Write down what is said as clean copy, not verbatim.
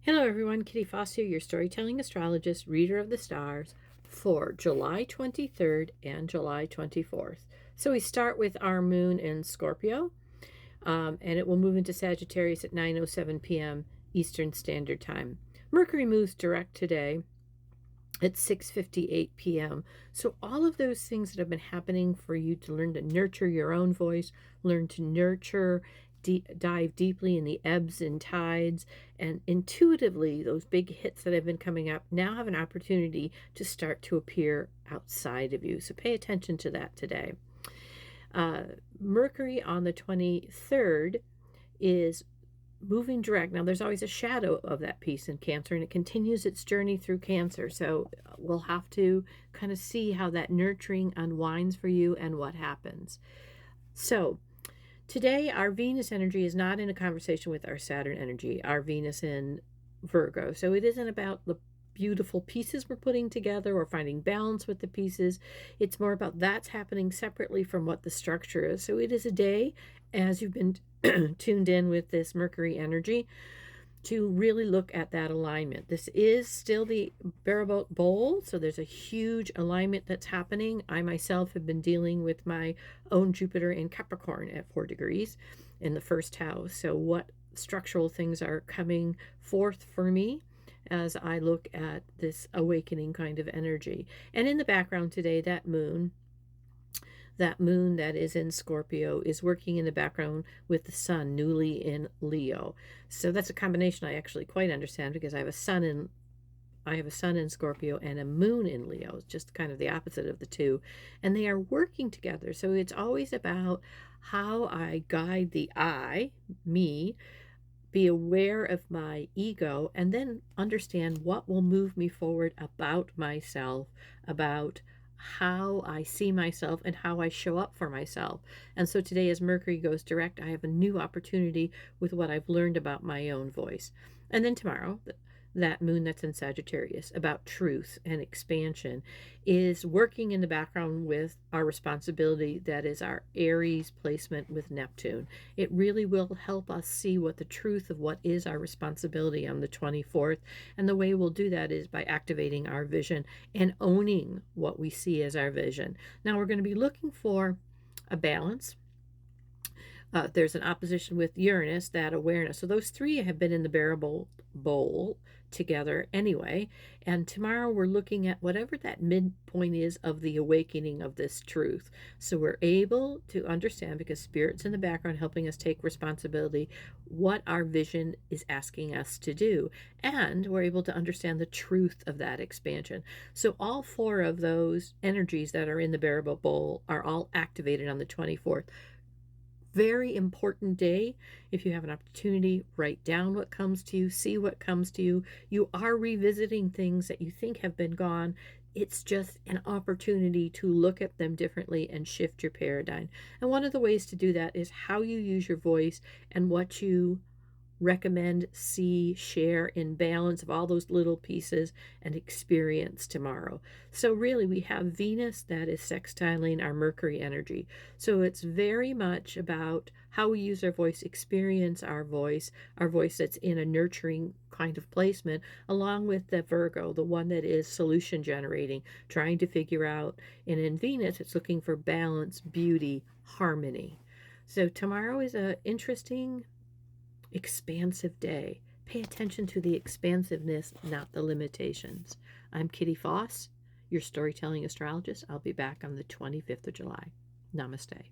Hello everyone, Kitty Foss here, your storytelling astrologist, reader of the stars for July 23rd and July 24th. So we start with our moon in Scorpio, and it will move into Sagittarius at 9:07 p.m. Eastern Standard Time. Mercury moves direct today at 6:58 p.m. So all of those things that have been happening for you to learn to nurture your own voice, learn to nurture, dive deeply in the ebbs and tides, and intuitively those big hits that have been coming up now have an opportunity to start to appear outside of you. So pay attention to that today. Mercury on the 23rd is moving direct. Now, there's always a shadow of that piece in Cancer, and it continues its journey through Cancer. So we'll have to kind of see how that nurturing unwinds for you and what happens. So today, our Venus energy is not in a conversation with our Saturn energy, our Venus in Virgo. So it isn't about the beautiful pieces we're putting together or finding balance with the pieces. It's more about that's happening separately from what the structure is. So it is a day, as you've been tuned in with this Mercury energy, to really look at that alignment. This is still the Barabot Bowl, so there's a huge alignment that's happening. I myself have been dealing with my own Jupiter in Capricorn at 4 degrees in the first house. So what structural things are coming forth for me as I look at this awakening kind of energy. And in the background today, that moon that is in Scorpio is working in the background with the sun newly in Leo. So that's a combination I actually quite understand, because I have a sun in Scorpio and a moon in Leo. It's just kind of the opposite of the two, and they are working together. So it's always about how I guide the me, be aware of my ego, and then understand what will move me forward about myself, about how I see myself and how I show up for myself. And so today, as Mercury goes direct, I have a new opportunity with what I've learned about my own voice. And then tomorrow, that moon that's in Sagittarius, about truth and expansion, is working in the background with our responsibility, that is our Aries placement with Neptune. It really will help us see what the truth of what is our responsibility on the 24th. And the way we'll do that is by activating our vision and owning what we see as our vision. Now, we're going to be looking for a balance. There's an opposition with Uranus, that awareness. So those three have been in the Barabot Bowl together anyway. And tomorrow we're looking at whatever that midpoint is of the awakening of this truth. So we're able to understand, because Spirit's in the background helping us take responsibility, what our vision is asking us to do. And we're able to understand the truth of that expansion. So all four of those energies that are in the Barabot Bowl are all activated on the 24th. Very important day. If you have an opportunity, write down what comes to you, see what comes to you. You are revisiting things that you think have been gone. It's just an opportunity to look at them differently and shift your paradigm. And one of the ways to do that is how you use your voice and what you recommend, see, share in balance of all those little pieces and experience tomorrow. So really, we have Venus that is sextiling our Mercury energy. So it's very much about how we use our voice, experience our voice that's in a nurturing kind of placement, along with the Virgo, the one that is solution generating, trying to figure out. And in Venus, it's looking for balance, beauty, harmony. So tomorrow is an interesting, expansive day. Pay attention to the expansiveness, not the limitations. I'm Kitty Foss, your storytelling astrologist. I'll be back on the 25th of July. Namaste.